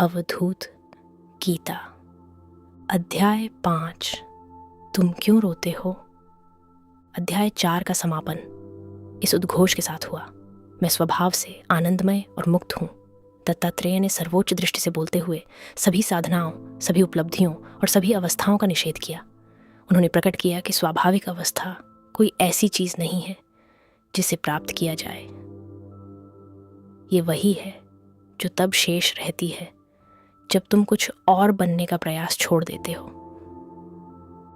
अवधूत गीता अध्याय 5 तुम क्यों रोते हो। अध्याय 4 का समापन इस उद्घोष के साथ हुआ। मैं स्वभाव से आनंदमय और मुक्त हूँ। दत्तात्रेय ने सर्वोच्च दृष्टि से बोलते हुए सभी साधनाओं, सभी उपलब्धियों और सभी अवस्थाओं का निषेध किया। उन्होंने प्रकट किया कि स्वाभाविक अवस्था कोई ऐसी चीज नहीं है जिसे प्राप्त किया जाए। ये वही है जो तब शेष रहती है जब तुम कुछ और बनने का प्रयास छोड़ देते हो।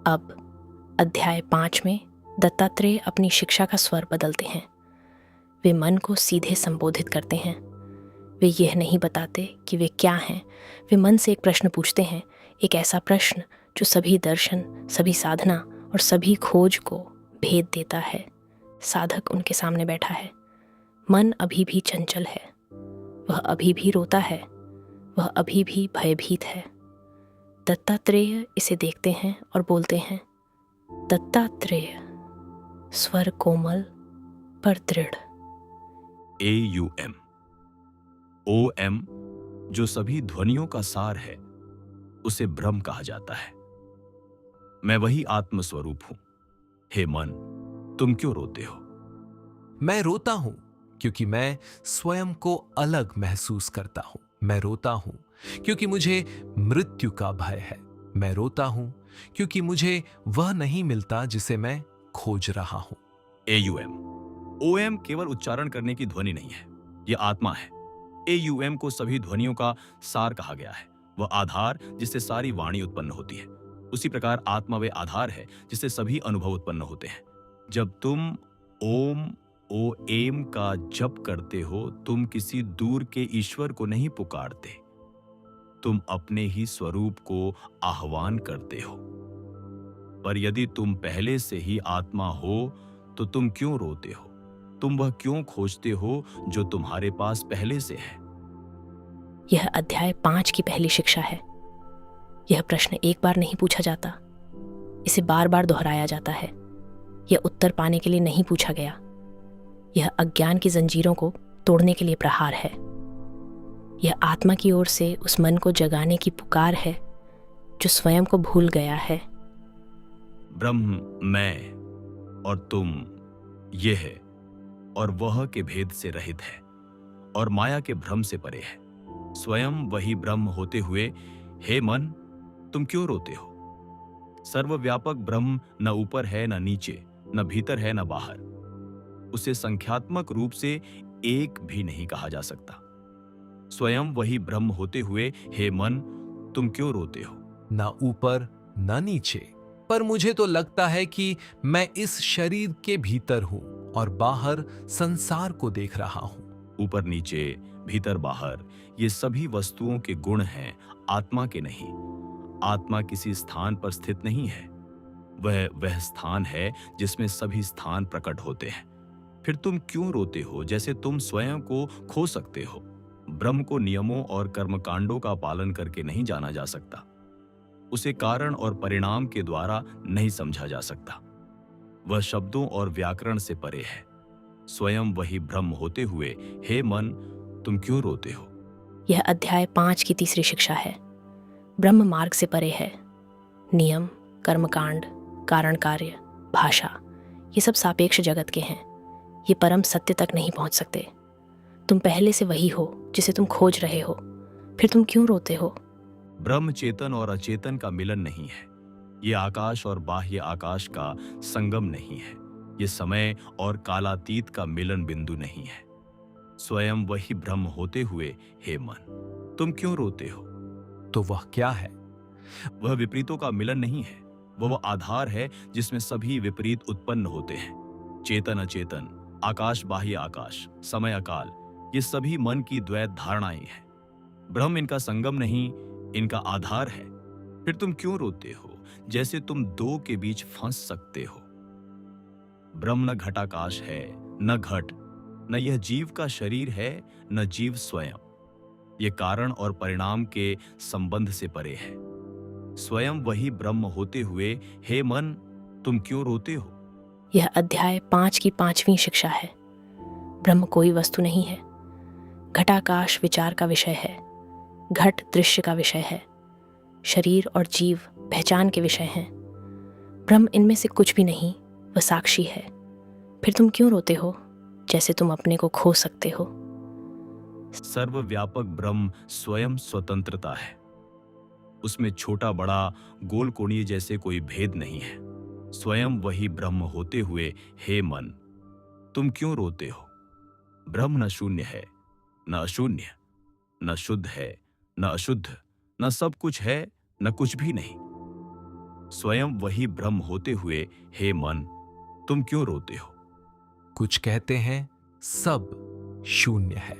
अब अध्याय 5 में दत्तात्रेय अपनी शिक्षा का स्वर बदलते हैं। वे मन को सीधे संबोधित करते हैं। वे यह नहीं बताते कि वे क्या हैं। वे मन से एक प्रश्न पूछते हैं, एक ऐसा प्रश्न जो सभी दर्शन, सभी साधना और सभी खोज को भेद देता है। साधक उनके सामने बैठा है। मन अभी भी चंचल है। वह अभी भी रोता है। वह अभी भी भयभीत है। दत्तात्रेय इसे देखते हैं और बोलते हैं, दत्तात्रेय, स्वर कोमल पर दृढ़। AUM OM जो सभी ध्वनियों का सार है, उसे ब्रह्म कहा जाता है। मैं वही आत्म स्वरूप हूं। हे मन, तुम क्यों रोते हो? मैं रोता हूं क्योंकि मैं स्वयं को अलग महसूस करता हूं। मैं रोता हूं क्योंकि मुझे मृत्यु का भय है। मैं रोता हूं क्योंकि मुझे वह नहीं मिलता जिसे मैं खोज रहा हूं। AUM OM केवल उच्चारण करने की ध्वनि नहीं है, यह आत्मा है। AUM को सभी ध्वनियों का सार कहा गया है। वह आधार जिससे सारी वाणी उत्पन्न होती है। उसी प्रकार आत्मा वे आधार है जिससे सभी अनुभव उत्पन्न होते हैं। जब तुम ओम OM का जप करते हो, तुम किसी दूर के ईश्वर को नहीं पुकारते, तुम अपने ही स्वरूप को आह्वान करते हो। पर यदि तुम पहले से ही आत्मा हो तो तुम क्यों रोते हो? तुम वह क्यों खोजते हो जो तुम्हारे पास पहले से है? यह अध्याय 5 की पहली शिक्षा है। यह प्रश्न एक बार नहीं पूछा जाता, इसे बार बार दोहराया जाता है। यह उत्तर पाने के लिए नहीं पूछा गया। यह अज्ञान की जंजीरों को तोड़ने के लिए प्रहार है। यह आत्मा की ओर से उस मन को जगाने की पुकार है जो स्वयं को भूल गया है। ब्रह्म मैं और तुम, ये है और वह के भेद से रहित है और माया के भ्रम से परे है। स्वयं वही ब्रह्म होते हुए, हे मन, तुम क्यों रोते हो? सर्वव्यापक ब्रह्म न ऊपर है न नीचे, न भीतर है न बाहर। उसे संख्यात्मक रूप से एक भी नहीं कहा जा सकता। स्वयं वही ब्रह्म होते हुए, हे मन, तुम क्यों रोते हो? ना ऊपर ना नीचे, पर मुझे तो लगता है कि मैं इस शरीर के भीतर हूं और बाहर संसार को देख रहा हूं। ऊपर नीचे, भीतर बाहर, ये सभी वस्तुओं के गुण हैं, आत्मा के नहीं। आत्मा किसी स्थान पर स्थित नहीं है। वह स्थान है जिसमें सभी स्थान प्रकट होते हैं। फिर तुम क्यों रोते हो जैसे तुम स्वयं को खो सकते हो? ब्रह्म को नियमों और कर्मकांडों का पालन करके नहीं जाना जा सकता। उसे कारण और परिणाम के द्वारा नहीं समझा जा सकता। वह शब्दों और व्याकरण से परे है। स्वयं वही ब्रह्म होते हुए, हे मन, तुम क्यों रोते हो? यह अध्याय 5 की तीसरी शिक्षा है। ब्रह्म मार्ग से परे है। नियम, कर्मकांड, कारण कार्य, भाषा, ये सब सापेक्ष जगत के हैं। ये परम सत्य तक नहीं पहुंच सकते। तुम पहले से वही हो जिसे तुम खोज रहे हो। फिर तुम क्यों रोते हो? ब्रह्म चेतन और अचेतन का मिलन नहीं है। ये आकाश और बाह्य आकाश का संगम नहीं है। ये समय और कालातीत का मिलन बिंदु नहीं है। स्वयं वही ब्रह्म होते हुए, हे मन, तुम क्यों रोते हो? तो वह क्या है? वह विपरीतों का मिलन नहीं है। वह आधार है जिसमें सभी विपरीत उत्पन्न होते हैं। चेतन अचेतन, आकाश बाह्य आकाश, समय अकाल, ये सभी मन की द्वैत धारणाएं हैं। ब्रह्म इनका संगम नहीं, इनका आधार है। फिर तुम क्यों रोते हो जैसे तुम दो के बीच फंस सकते हो? ब्रह्म न घटाकाश है, न घट, न यह जीव का शरीर है, न जीव स्वयं। ये कारण और परिणाम के संबंध से परे है। स्वयं वही ब्रह्म होते हुए, हे मन, तुम क्यों रोते हो? यह अध्याय 5 की 5वीं शिक्षा है। ब्रह्म कोई वस्तु नहीं है। घटाकाश विचार का विषय है। घट दृश्य का विषय है, शरीर और जीव पहचान के विषय हैं। ब्रह्म इनमें से कुछ भी नहीं, वह साक्षी है। फिर तुम क्यों रोते हो, जैसे तुम अपने को खो सकते हो? सर्वव्यापक ब्रह्म स्वयं स्वतंत्रता है। उसमें छोटा बड़ा गोल कोणीय जैसे कोई भेद नहीं है। स्वयं वही ब्रह्म होते हुए, हे मन, तुम क्यों रोते हो? ब्रह्म न शून्य है, न अशून्य, न शुद्ध है, न अशुद्ध, न सब कुछ है, न कुछ भी नहीं। स्वयं वही ब्रह्म होते हुए, हे मन, तुम क्यों रोते हो? कुछ कहते हैं सब शून्य है,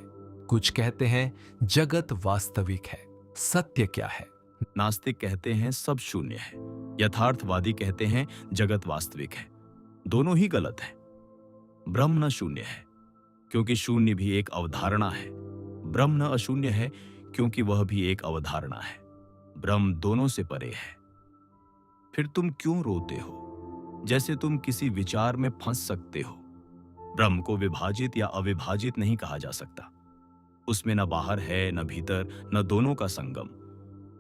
कुछ कहते हैं जगत वास्तविक है। सत्य क्या है? नास्तिक कहते हैं सब शून्य है, यथार्थवादी कहते हैं जगत वास्तविक है। दोनों ही गलत है। ब्रह्म न शून्य है, क्योंकि शून्य भी एक अवधारणा है। ब्रह्म न अशून्य है, क्योंकि वह भी एक अवधारणा है। ब्रह्म दोनों से परे है। फिर तुम क्यों रोते हो, जैसे तुम किसी विचार में फंस सकते हो? ब्रह्म को विभाजित या अविभाजित नहीं कहा जा सकता। उसमें न बाहर है, न भीतर, न दोनों का संगम।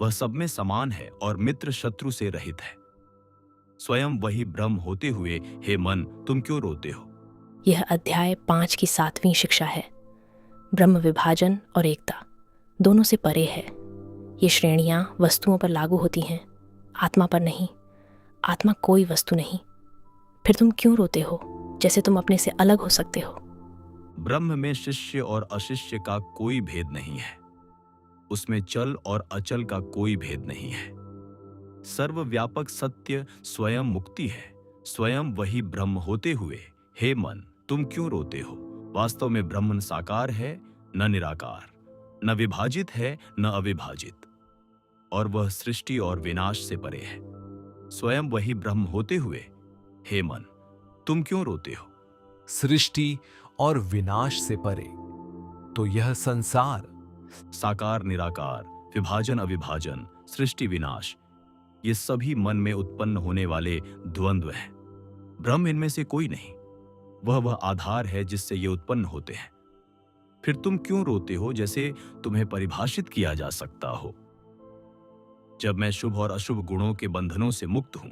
वह सब में समान है और मित्र शत्रु से रहित है। स्वयं वही ब्रह्म होते हुए, हे मन, तुम क्यों रोते हो? यह अध्याय 5 की 7वीं शिक्षा है। ब्रह्म विभाजन और एकता दोनों से परे है। ये श्रेणियां वस्तुओं पर लागू होती हैं, आत्मा पर नहीं। आत्मा कोई वस्तु नहीं। फिर तुम क्यों रोते हो, जैसे तुम अपने से अलग हो सकते हो? ब्रह्म में शिष्य और अशिष्य का कोई भेद नहीं है। उसमें चल और अचल का कोई भेद नहीं है। सर्वव्यापक सत्य स्वयं मुक्ति है। स्वयं वही ब्रह्म होते हुए, हे मन, तुम क्यों रोते हो? वास्तव में ब्रह्म साकार है, न निराकार, न विभाजित है, न अविभाजित, और वह सृष्टि और विनाश से परे है। स्वयं वही ब्रह्म होते हुए, हे मन, तुम क्यों रोते हो? सृष्टि और विनाश से परे तो यह संसार, साकार निराकार, विभाजन अविभाजन, सृष्टि विनाश, ये सभी मन में उत्पन्न होने वाले द्वंद्व हैं। ब्रह्म इनमें से कोई नहीं। वह आधार है जिससे ये उत्पन्न होते हैं। फिर तुम क्यों रोते हो, जैसे तुम्हें परिभाषित किया जा सकता हो? जब मैं शुभ और अशुभ गुणों के बंधनों से मुक्त हूं,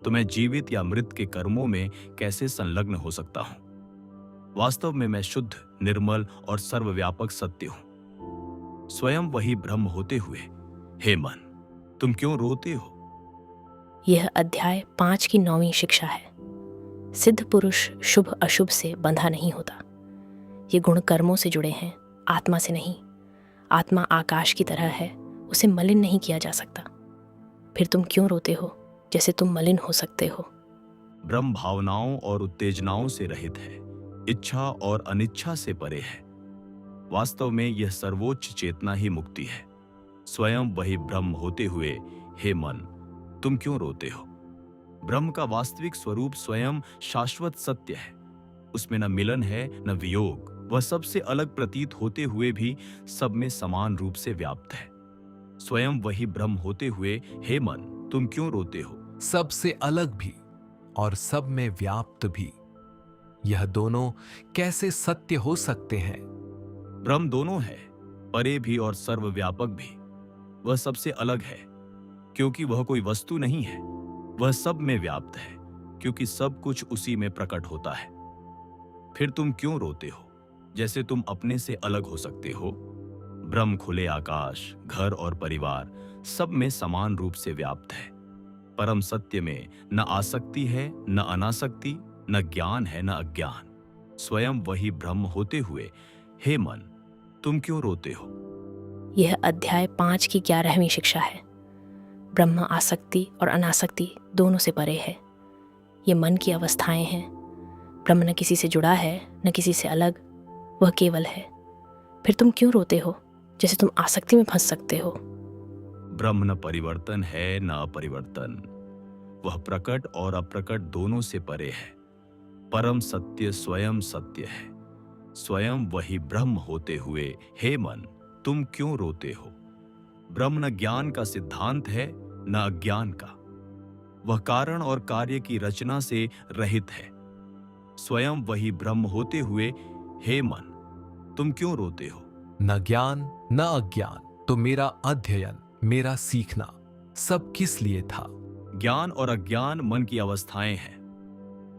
तो मैं जीवित या मृत के कर्मों में कैसे संलग्न हो सकता हूं? वास्तव में मैं शुद्ध, निर्मल और सर्वव्यापक सत्य हूं। स्वयं वही ब्रह्म होते हुए, हे मन, तुम क्यों रोते हो? यह अध्याय 5 की 9वीं शिक्षा है। सिद्ध पुरुष शुभ अशुभ से बंधा नहीं होता। ये गुण कर्मों से जुड़े हैं, आत्मा से नहीं। आत्मा आकाश की तरह है, उसे मलिन नहीं किया जा सकता। फिर तुम क्यों रोते हो, जैसे तुम मलिन हो सकते हो? ब्रह्म भावनाओं और उत्तेजनाओं से रहित है, इच्छा और अनिच्छा से परे है। वास्तव में यह सर्वोच्च चेतना ही मुक्ति है। स्वयं वही ब्रह्म होते हुए, हे मन, तुम क्यों रोते हो? ब्रह्म का वास्तविक स्वरूप स्वयं शाश्वत सत्य है। उसमें न मिलन है, न वियोग। वह सबसे अलग प्रतीत होते हुए भी सब में समान रूप से व्याप्त है। स्वयं वही ब्रह्म होते हुए, हे मन, तुम क्यों रोते हो? सबसे अलग भी और सब में व्याप्त भी, यह दोनों कैसे सत्य हो सकते हैं? ब्रह्म दोनों है, परे भी और सर्वव्यापक भी। वह सबसे अलग है, क्योंकि वह कोई वस्तु नहीं है। वह सब में व्याप्त है, क्योंकि सब कुछ उसी में प्रकट होता है। फिर तुम क्यों रोते हो, जैसे तुम अपने से अलग हो सकते हो? ब्रह्म खुले आकाश, घर और परिवार सब में समान रूप से व्याप्त है। परम सत्य में न आसक्ति है, न अनासक्ति, न ज्ञान है, न अज्ञान। स्वयं वही ब्रह्म होते हुए, हे मन, तुम क्यों रोते हो? यह अध्याय 5 की 11वीं शिक्षा है। ब्रह्म आसक्ति और अनासक्ति दोनों से परे है। ये मन की अवस्थाएं हैं। ब्रह्म न किसी से जुड़ा है, न किसी से अलग, वह केवल है। फिर तुम क्यों रोते हो, जैसे तुम आसक्ति में फंस सकते हो? ब्रह्म न परिवर्तन है, न अपरिवर्तन। वह प्रकट और अप्रकट दोनों से परे है। परम सत्य स्वयं सत्य है। स्वयं वही ब्रह्म होते हुए, हे मन, तुम क्यों रोते हो? ब्रह्म न ज्ञान का सिद्धांत है, न अज्ञान का। वह कारण और कार्य की रचना से रहित है। स्वयं वही ब्रह्म होते हुए, हे मन, तुम क्यों रोते हो? न ज्ञान न अज्ञान, तो मेरा अध्ययन, मेरा सीखना सब किस लिए था? ज्ञान और अज्ञान मन की अवस्थाएं हैं।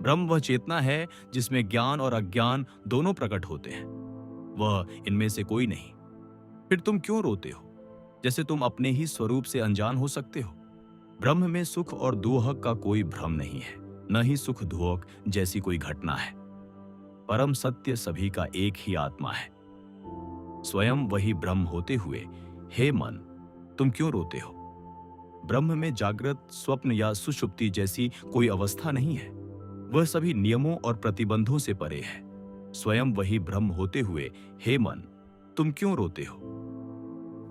ब्रह्म वह चेतना है जिसमें ज्ञान और अज्ञान दोनों प्रकट होते हैं। वह इनमें से कोई नहीं। फिर तुम क्यों रोते हो, जैसे तुम अपने ही स्वरूप से अनजान हो सकते हो? ब्रह्म में सुख और दुख का कोई भ्रम नहीं है, न ही सुख दुख जैसी कोई घटना है। परम सत्य सभी का एक ही आत्मा है, स्वयं वही ब्रह्म होते हुए हे मन, तुम क्यों रोते हो? ब्रह्म में जागृत, स्वप्न या सुषुप्ति जैसी कोई अवस्था नहीं है। वह सभी नियमों और प्रतिबंधों से परे है। स्वयं वही ब्रह्म होते हुए हे मन, तुम क्यों रोते हो?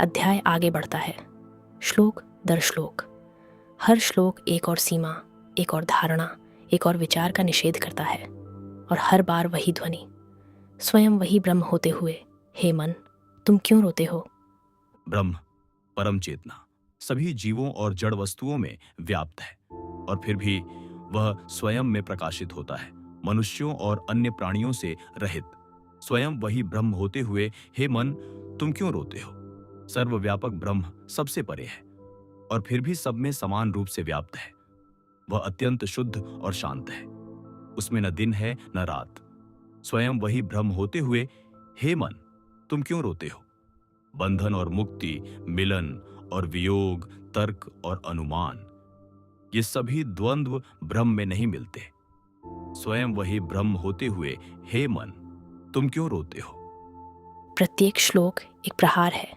अध्याय आगे बढ़ता है, श्लोक दर श्लोक। हर श्लोक एक और सीमा, एक और धारणा, एक और विचार का निषेध करता है, और हर बार वही ध्वनि, स्वयं वही ब्रह्म होते हुए हे मन, तुम क्यों रोते हो? ब्रह्म, परम चेतना, सभी जीवों और जड़ वस्तुओं में व्याप्त है, और फिर भी वह स्वयं में प्रकाशित होता है, मनुष्यों और अन्य प्राणियों से रहित। स्वयं वही ब्रह्म होते हुए हे मन, तुम क्यों रोते हो? सर्वव्यापक ब्रह्म सबसे परे है, और फिर भी सब में समान रूप से व्याप्त है। वह अत्यंत शुद्ध और शांत है, उसमें न दिन है न रात। स्वयं वही ब्रह्म होते हुए हे मन, तुम क्यों रोते हो? बंधन और मुक्ति, मिलन और वियोग, तर्क और अनुमान, ये सभी द्वंद्व ब्रह्म में नहीं मिलते। स्वयं वही ब्रह्म होते हुए हे मन, तुम क्यों रोते हो? प्रत्येक श्लोक एक प्रहार है,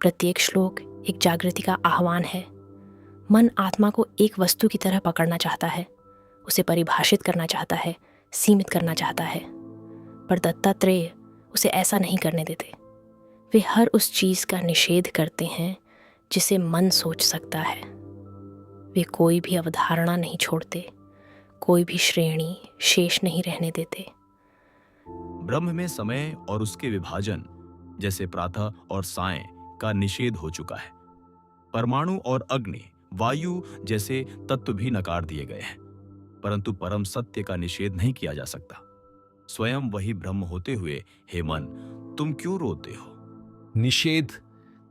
प्रत्येक श्लोक एक जागृति का आह्वान है। मन आत्मा को एक वस्तु की तरह पकड़ना चाहता है, उसे परिभाषित करना चाहता है, सीमित करना चाहता है, पर दत्तात्रेय उसे ऐसा नहीं करने देते। वे हर उस चीज का निषेध करते हैं जिसे मन सोच सकता है। वे कोई भी अवधारणा नहीं छोड़ते, कोई भी श्रेणी शेष नहीं रहने देते। ब्रह्म में समय और उसके विभाजन, जैसे प्रातः और सायं, का निषेध हो चुका है। परमाणु और अग्नि, वायु जैसे तत्व भी नकार दिए गए हैं, परंतु परम सत्य का निषेध नहीं किया जा सकता। स्वयं वही ब्रह्म होते हुए हे मन, तुम क्यों रोते हो? निषेध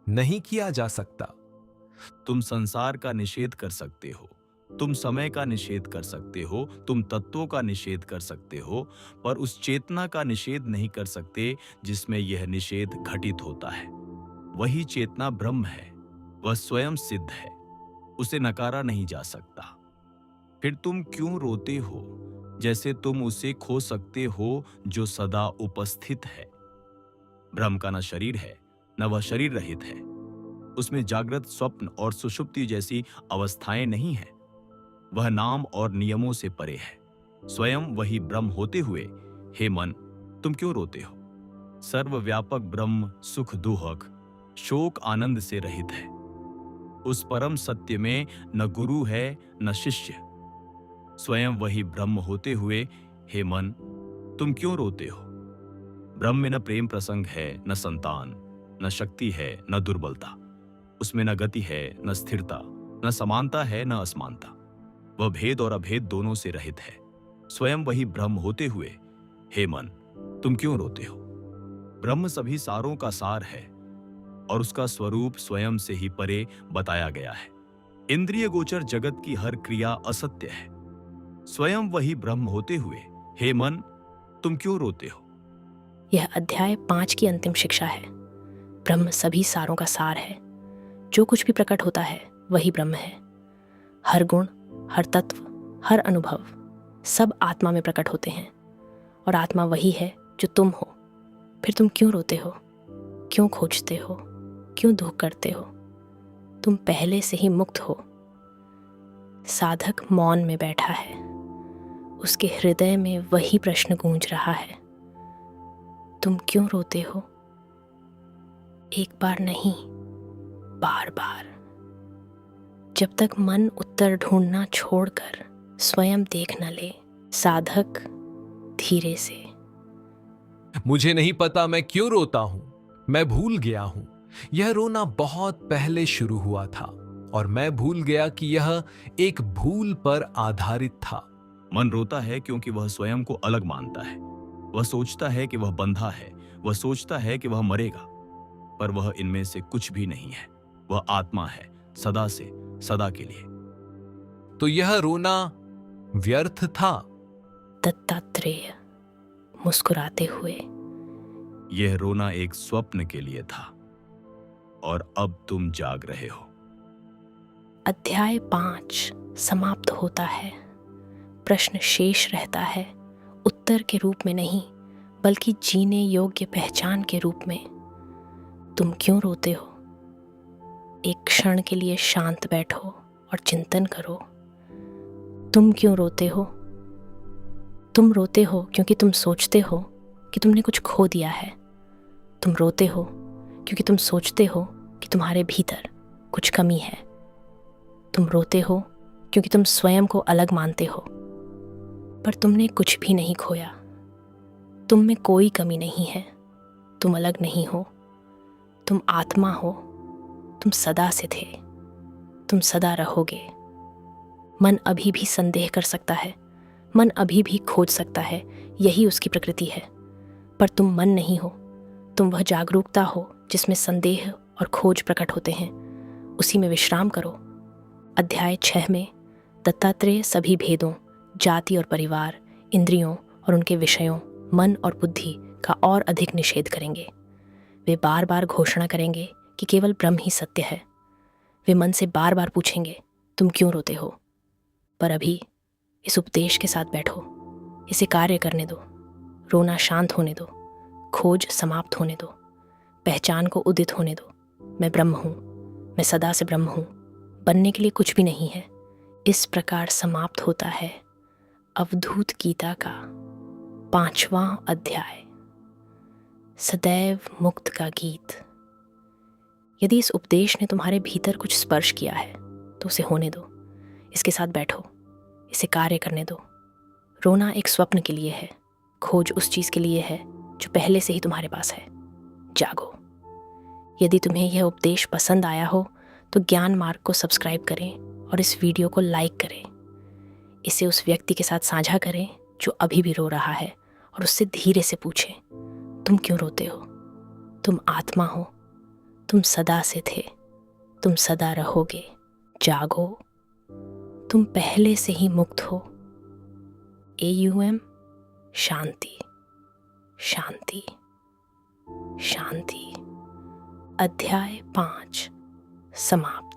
नहीं किया जा सकता। तुम संसार का निषेध कर सकते हो, तुम समय का निषेध कर सकते हो, तुम तत्वों का निषेध कर सकते हो, पर उस चेतना का निषेध नहीं कर सकते जिसमें यह निषेध घटित होता है। वही चेतना ब्रह्म है, वह स्वयं सिद्ध है, उसे नकारा नहीं जा सकता। फिर तुम क्यों रोते हो, जैसे तुम उसे खो सकते हो जो सदा उपस्थित है? ब्रह्म का न शरीर है, न वह शरीर रहित है। उसमें जागृत, स्वप्न और सुषुप्ति जैसी अवस्थाएं नहीं है। वह नाम और नियमों से परे है। स्वयं वही ब्रह्म होते हुए हे मन, तुम क्यों रोते हो? सर्वव्यापक ब्रह्म सुख दुख, शोक आनंद से रहित है। उस परम सत्य में न गुरु है न शिष्य। स्वयं वही ब्रह्म होते हुए हे मन, तुम क्यों रोते हो? ब्रह्म में न प्रेम प्रसंग है, न संतान, न शक्ति है, न दुर्बलता। उसमें न गति है, न स्थिरता, न समानता है, न असमानता। वह भेद और अभेद दोनों से रहित है। स्वयं वही ब्रह्म होते हुए हे मन, तुम क्यों रोते हो? ब्रह्म सभी सारों का सार है, और उसका स्वरूप स्वयं से ही परे बताया गया है। इंद्रिय गोचर जगत की हर क्रिया असत्य है। स्वयं वही ब्रह्म होते हुए हे मन, तुम क्यों रोते हो? यह अध्याय 5 की अंतिम शिक्षा है। ब्रह्म सभी सारों का सार है। जो कुछ भी प्रकट होता है वही ब्रह्म है। हर गुण, हर तत्व, हर अनुभव सब आत्मा में प्रकट होते हैं, और आत्मा वही है जो तुम हो। फिर तुम क्यों रोते हो? क्यों खोजते हो? क्यों दुख करते हो? तुम पहले से ही मुक्त हो। साधक मौन में बैठा है, उसके हृदय में वही प्रश्न गूंज रहा है, तुम क्यों रोते हो? एक बार नहीं, बार बार। जब तक मन उत्तर ढूंढना छोड़कर स्वयं देख न ले, साधक धीरे से, मुझे नहीं पता मैं क्यों रोता हूं, मैं भूल गया हूं। यह रोना बहुत पहले शुरू हुआ था, और मैं भूल गया कि यह एक भूल पर आधारित था। मन रोता है क्योंकि वह स्वयं को अलग मानता है। वह सोचता है कि वह बंधा है, वह सोचता है कि वह मरेगा। पर वह इनमें से कुछ भी नहीं है। वह आत्मा है, सदा से सदा के लिए। तो यह रोना व्यर्थ था। दत्तात्रेय मुस्कुराते हुए। यह रोना एक स्वप्न के लिए था और अब तुम जाग रहे हो। अध्याय 5 समाप्त होता है। प्रश्न शेष रहता है, उत्तर के रूप में नहीं बल्कि जीने योग्य पहचान के रूप में। तुम क्यों रोते हो? एक क्षण के लिए शांत बैठो और चिंतन करो। तुम क्यों रोते हो? तुम रोते हो क्योंकि तुम सोचते हो कि तुमने कुछ खो दिया है। तुम रोते हो क्योंकि तुम सोचते हो कि तुम्हारे भीतर कुछ कमी है। तुम रोते हो क्योंकि तुम स्वयं को अलग मानते हो, पर तुमने कुछ भी नहीं खोया। तुम में कोई कमी नहीं है। तुम अलग नहीं हो। तुम आत्मा हो। तुम सदा से थे। तुम सदा रहोगे। मन अभी भी संदेह कर सकता है। मन अभी भी खोज सकता है। यही उसकी प्रकृति है। पर तुम मन नहीं हो। तुम वह जागरूकता हो जिसमें संदेह और खोज प्रकट होते हैं। उसी में विश्राम करो। अध्याय 6 में दत्तात्रेय सभी भेदों, जाति और परिवार, इंद्रियों और उनके विषयों, मन और बुद्धि का और अधिक निषेध करेंगे। वे बार बार घोषणा करेंगे कि केवल ब्रह्म ही सत्य है। वे मन से बार बार पूछेंगे, तुम क्यों रोते हो? पर अभी इस उपदेश के साथ बैठो। इसे कार्य करने दो। रोना शांत होने दो। खोज समाप्त होने दो। पहचान को उदित होने दो। मैं ब्रह्म हूँ। मैं सदा से ब्रह्म हूँ। बनने के लिए कुछ भी नहीं है। इस प्रकार समाप्त होता है अवधूत गीता का 5वां अध्याय, सदैव मुक्त का गीत। यदि इस उपदेश ने तुम्हारे भीतर कुछ स्पर्श किया है तो उसे होने दो। इसके साथ बैठो। इसे कार्य करने दो। रोना एक स्वप्न के लिए है। खोज उस चीज के लिए है जो पहले से ही तुम्हारे पास है। जागो। यदि तुम्हें यह उपदेश पसंद आया हो तो ज्ञान मार्ग को सब्सक्राइब करें और इस वीडियो को लाइक करें। इसे उस व्यक्ति के साथ साझा करें जो अभी भी रो रहा है और उससे धीरे से पूछें, तुम क्यों रोते हो? तुम आत्मा हो। तुम सदा से थे। तुम सदा रहोगे। जागो। तुम पहले से ही मुक्त हो। AUM शांति शांति शांति। अध्याय 5 समाप्त।